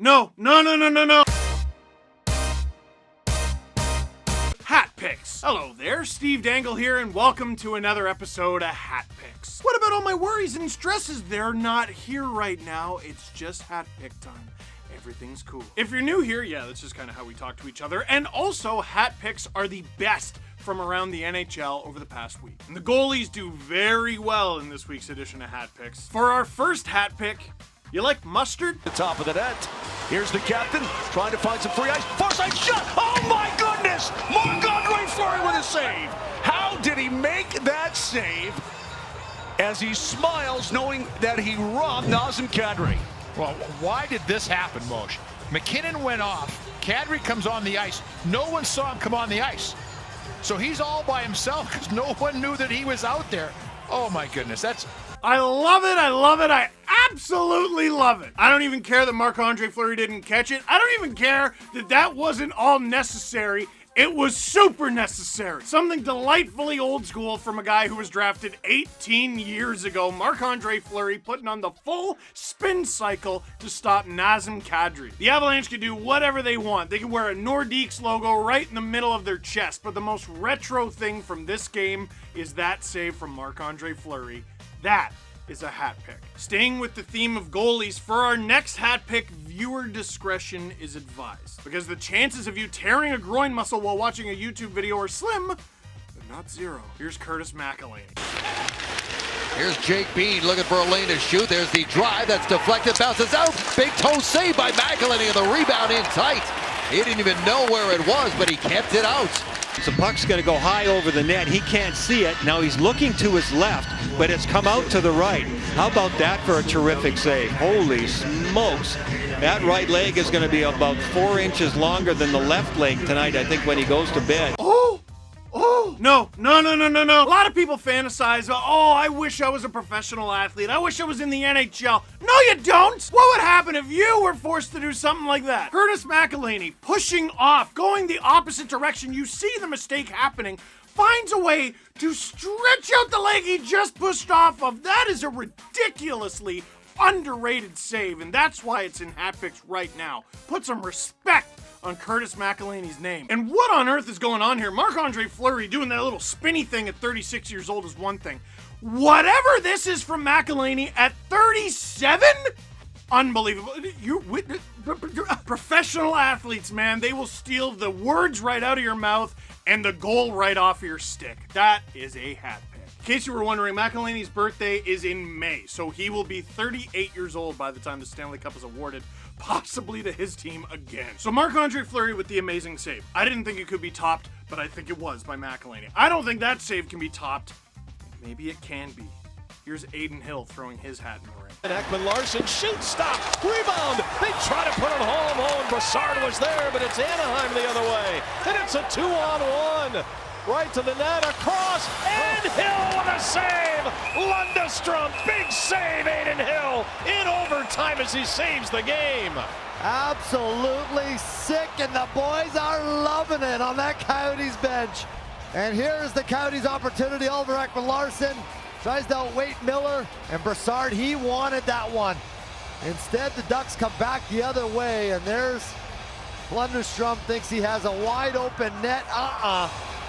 No. Hat Picks. Hello there, Steve Dangle here, and welcome to another episode of Hat Picks. What about all my worries and stresses? They're not here right now. It's just hat pick time. Everything's cool. If you're new here, yeah, that's just kind of how we talk to each other. And also, hat picks are the best from around the NHL over the past week. And the goalies do very well in this week's edition of Hat Picks. For our first hat pick, you like mustard? The top of the net. Here's the captain trying to find some free ice. Far side shot. Oh my goodness! Marc-Andre Fleury with a save. How did he make that save as he smiles knowing that he robbed Nazem Kadri? Well, why did this happen, Moshe? McKinnon went off. Kadri comes on the ice. No one saw him come on the ice. So he's all by himself because no one knew that he was out there. Oh my goodness, I love it, I absolutely love it. I don't even care that Marc-Andre Fleury didn't catch it. I don't even care that that wasn't all necessary. It was super necessary. Something delightfully old school from a guy who was drafted 18 years ago. Marc-Andre Fleury putting on the full spin cycle to stop Nazem Kadri. The Avalanche can do whatever they want. They can wear a Nordiques logo right in the middle of their chest. But the most retro thing from this game is that save from Marc-Andre Fleury. That is a hat pick. Staying with the theme of goalies, for our next hat pick, viewer discretion is advised. Because the chances of you tearing a groin muscle while watching a YouTube video are slim, but not zero. Here's Curtis Mcellany. Here's Jake Bean looking for a lane to shoot. There's the drive that's deflected, bounces out. Big toe save by Mcellany, and the rebound in tight. He didn't even know where it was, but he kept it out. The puck's going to go high over the net. He can't see it. Now he's looking to his left, but it's come out to the right. How about that for a terrific save? Holy smokes. That right leg is going to be about 4 inches longer than the left leg tonight, I think, when he goes to bed. No. A lot of people fantasize, I wish I was a professional athlete. I wish I was in the NHL. No, you don't. What would happen if you were forced to do something like that? Curtis Mcellany pushing off, going the opposite direction. You see the mistake happening, finds a way to stretch out the leg he just pushed off of. That is a ridiculously underrated save, and that's why it's in Hat Picks right now. Put some respect on Curtis Mcellany's name. And what on earth is going on here? Marc-Andre Fleury doing that little spinny thing at 36 years old is one thing. Whatever this is from Mcellany at 37? Unbelievable. Professional athletes, man, they will steal the words right out of your mouth and the goal right off your stick. That is a hat pick. In case you were wondering, Mcellany's birthday is in May, so he will be 38 years old by the time the Stanley Cup is awarded, possibly to his team again. So Marc-Andre Fleury with the amazing save. I didn't think it could be topped, but I think it was by Mcellany. I don't think that save can be topped. Maybe it can be. Here's Adin Hill throwing his hat in the ring. And Ekman-Larsson shoots, stop, rebound. They try to put it home. And Brassard was there, but it's Anaheim the other way. And it's a 2-on-1. Right to the net, across, and Hill with a save! Lundestrom, big save, Adin Hill, in overtime as he saves the game. Absolutely sick, and the boys are loving it on that Coyotes bench. And here's the Coyotes' opportunity. Oliver Ekman-Larsson tries to outweight Miller, and Brassard, he wanted that one. Instead, the Ducks come back the other way, and there's Lundestrom, thinks he has a wide open net.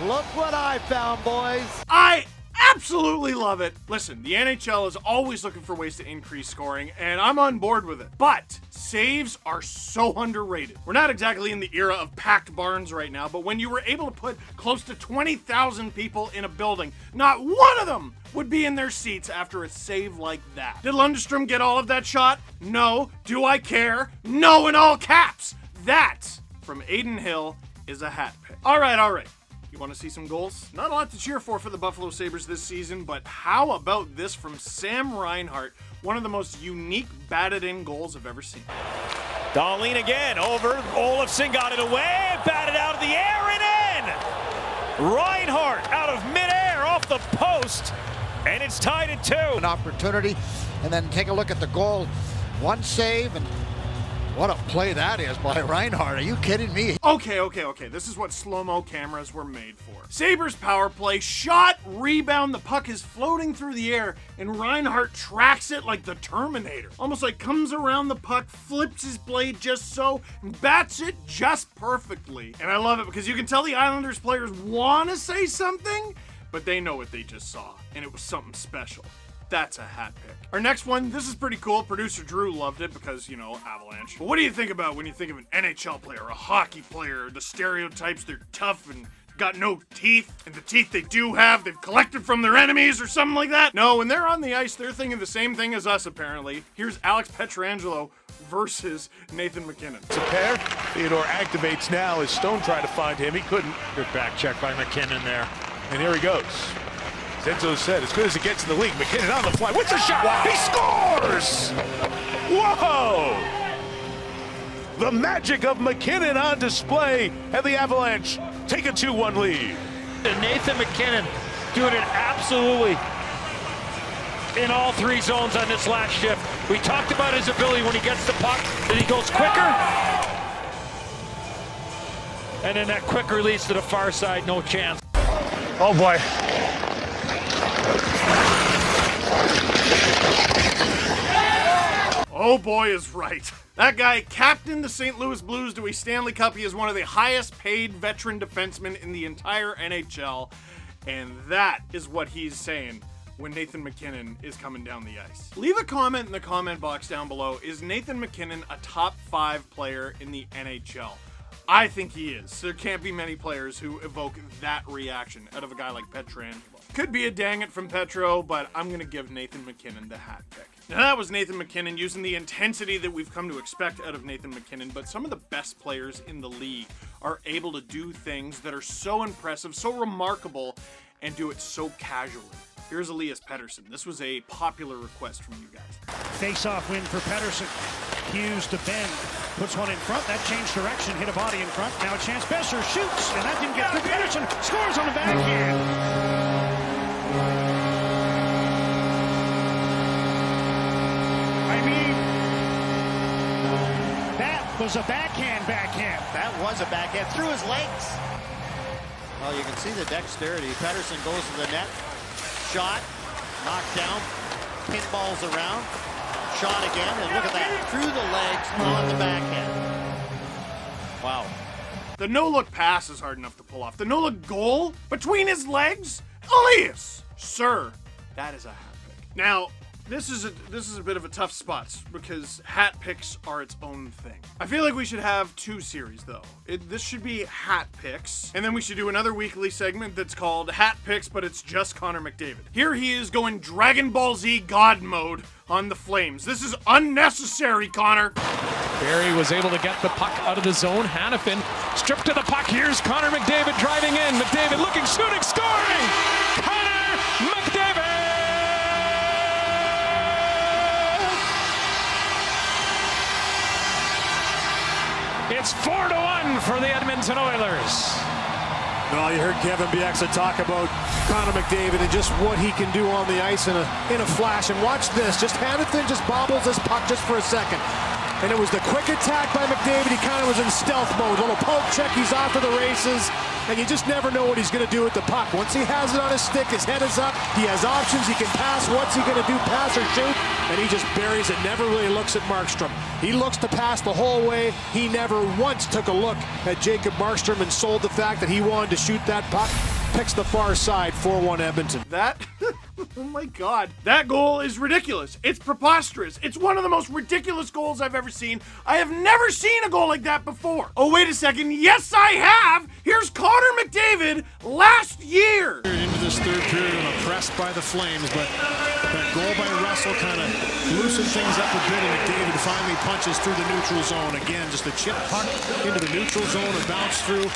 Look what I found, boys. I absolutely love it. Listen, the NHL is always looking for ways to increase scoring, and I'm on board with it. But saves are so underrated. We're not exactly in the era of packed barns right now, but when you were able to put close to 20,000 people in a building, not one of them would be in their seats after a save like that. Did Lundestrom get all of that shot? No. Do I care? No, in all caps. That, from Adin Hill, is a hat pick. All right. You want to see some goals? Not a lot to cheer for the Buffalo Sabres this season, but how about this from Sam Reinhart? One of the most unique batted-in goals I've ever seen. Dahlin again, over, Olofsson got it away, batted out of the air and in! Reinhart out of midair, off the post, and it's tied at 2. An opportunity, and then take a look at the goal. One save, and What a play that is by Reinhart. Are you kidding me? Okay. This is what slow-mo cameras were made for. Sabres power play, shot, rebound, the puck is floating through the air, and Reinhart tracks it like the Terminator. Almost like comes around the puck, flips his blade just so, and bats it just perfectly. And I love it because you can tell the Islanders players want to say something, but they know what they just saw, and it was something special. That's a hat pick. Our next one, this is pretty cool. Producer Drew loved it because, you know, Avalanche. But what do you think about when you think of an NHL player, a hockey player, the stereotypes, they're tough and got no teeth, and the teeth they do have, they've collected from their enemies or something like that? No, when they're on the ice, they're thinking the same thing as us, apparently. Here's Alex Petrangelo versus Nathan McKinnon. It's a pair. Theodore activates now as Stone tried to find him. He couldn't. Good back check by McKinnon there. And here he goes. Zenzo said, as good as it gets in the league, McKinnon on the fly. What's the shot? Wow. He scores! Whoa! The magic of McKinnon on display, and the Avalanche take a 2-1 lead. And Nathan McKinnon doing it absolutely in all three zones on this last shift. We talked about his ability when he gets the puck, that he goes quicker. And then that quick release to the far side, no chance. Oh boy. Oh boy is right. That guy captained the St. Louis Blues to a Stanley Cup. He is one of the highest paid veteran defensemen in the entire NHL. And that is what he's saying when Nathan McKinnon is coming down the ice. Leave a comment in the comment box down below. Is Nathan McKinnon a top 5 player in the NHL? I think he is. There can't be many players who evoke that reaction out of a guy like Petrangelo. Could be a dang it from Petro, but I'm going to give Nathan McKinnon the hat pick. Now that was Nathan McKinnon using the intensity that we've come to expect out of Nathan McKinnon, but some of the best players in the league are able to do things that are so impressive, so remarkable, and do it so casually. Here's Elias Pedersen. This was a popular request from you guys. Face-off win for Pedersen. Hughes to Benn. Puts one in front. That changed direction. Hit a body in front. Now a chance. Besser shoots. And that didn't get through. Pedersen scores on the backhand. I mean, that was a backhand. That was a backhand through his legs. Well, you can see the dexterity. Pedersen goes to the net. Shot, knocked down, pinballs around, shot again, and look at that, through the legs on the backhand. Wow. The no-look pass is hard enough to pull off. The no-look goal between his legs? Elias! Sir, that is a hat pick. Now, this is a bit of a tough spot because hat picks are its own thing. I feel like we should have 2 series though. This should be hat picks, and then we should do another weekly segment that's called hat picks, but it's just Connor McDavid. Here he is going Dragon Ball Z God mode on the Flames. This is unnecessary, Connor. Barry was able to get the puck out of the zone. Hannafin stripped to the puck. Here's Connor McDavid driving in. McDavid looking, shooting, scoring! Connor McDavid! It's 4-1 for the Edmonton Oilers. Well, you heard Kevin Bieksa talk about Connor McDavid and just what he can do on the ice in a flash. And watch this, just Hannafin just bobbles this puck just for a second. And it was the quick attack by McDavid. He kind of was in stealth mode. Little poke check, he's off to the races. And you just never know what he's going to do with the puck. Once he has it on his stick, his head is up. He has options. He can pass. What's he going to do? Pass or shoot? And he just buries it. Never really looks at Markstrom. He looks to pass the whole way. He never once took a look at Jacob Markstrom and sold the fact that he wanted to shoot that puck. Picks the far side, 4-1 Edmonton. That, oh my God. That goal is ridiculous. It's preposterous. It's one of the most ridiculous goals I've ever seen. I have never seen a goal like that before. Oh, wait a second. Yes, I have. Here's Connor McDavid last year. Into this third period and oppressed by the Flames, but that goal by Russell kind of loosened things up a bit, and McDavid finally punches through the neutral zone. Again, just a chip puck into the neutral zone and bounce through,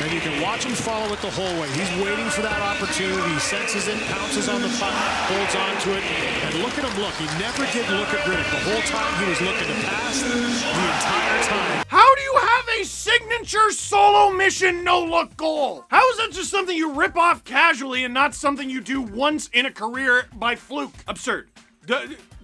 and you can watch him follow it the whole way. He's waiting for that opportunity. He senses it, pounces on the puck, holds on to it, and look at him look. He never did look at Riddick. The whole time he was looking to pass the entire time. How do you have a signature solo mission no-look goal? How is that just something you rip off casually and not something you do once in a career by fluke? Absurd.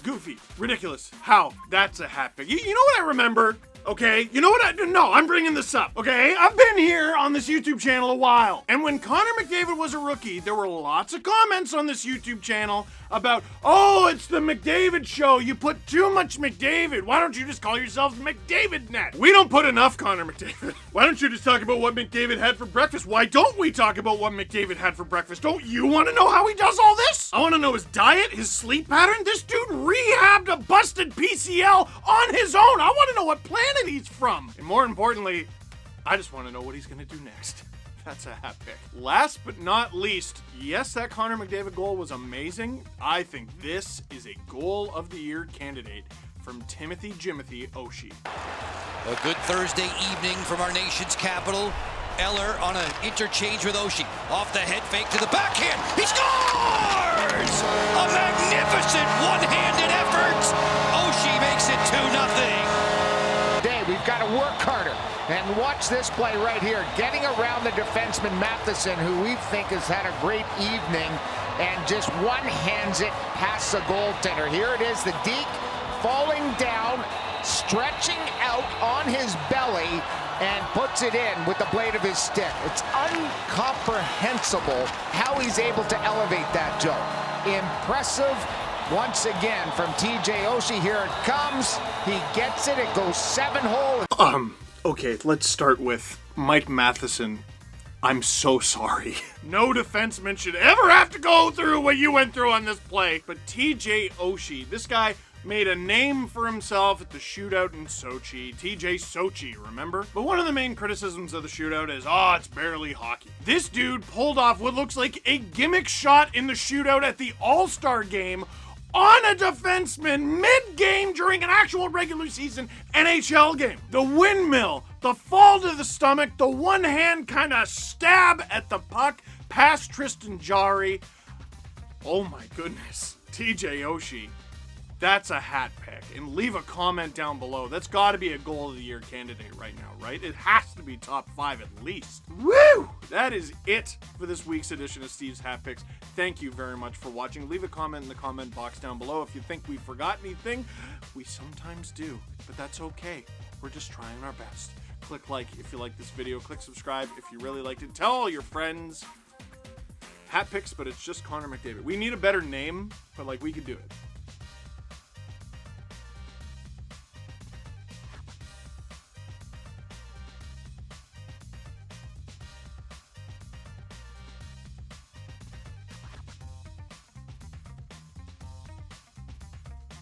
Goofy. Ridiculous. How? That's a hat pick. You know what I remember? okay? You know what? No, I'm bringing this up, okay? I've been here on this YouTube channel a while. And when Connor McDavid was a rookie, there were lots of comments on this YouTube channel about, oh, it's the McDavid show. You put too much McDavid. Why don't you just call yourselves McDavid Net? We don't put enough Connor McDavid. Why don't you just talk about what McDavid had for breakfast? Why don't we talk about what McDavid had for breakfast? Don't you want to know how he does all this? I want to know his diet, his sleep pattern. This dude rehabbed a busted PCL on his own. I want to know what planet he's from. And more importantly, I just want to know what he's going to do next. That's a hat pick. Last but not least, yes, that Connor McDavid goal was amazing. I think this is a goal of the year candidate from Timothy Oshie. A good Thursday evening from our nation's capital. Eller on an interchange with Oshie. Off the head fake to the backhand. He scores! A magnificent one-handed effort. Oshie makes it 2-0. We've got to work harder. And watch this play right here. Getting around the defenseman Matheson, who we think has had a great evening, and just one-hands it past the goaltender. Here it is, the Deke falling down, stretching out on his belly, and puts it in with the blade of his stick. It's incomprehensible how he's able to elevate that, Joe. Impressive once again from TJ Oshie. Here it comes. He gets it. It goes 7-hole. Okay, let's start with Mike Matheson. I'm so sorry. No defenseman should ever have to go through what you went through on this play. But TJ Oshie, this guy made a name for himself at the shootout in Sochi. TJ Sochi, remember? But one of the main criticisms of the shootout is, oh, it's barely hockey. This dude pulled off what looks like a gimmick shot in the shootout at the All-Star game on a defenseman mid-game during an actual regular season NHL game. The windmill, the fall to the stomach, the one-hand kind of stab at the puck past Tristan Jarry. Oh my goodness. TJ Oshie. That's a hat pick. And leave a comment down below. That's got to be a goal of the year candidate right now, right? It has to be top 5 at least. Woo! That is it for this week's edition of Steve's Hat Picks. Thank you very much for watching. Leave a comment in the comment box down below if you think we forgot anything. We sometimes do, but that's okay. We're just trying our best. Click like if you like this video. Click subscribe if you really liked it. Tell all your friends. Hat Picks, but it's just Connor McDavid. We need a better name, but like we could do it.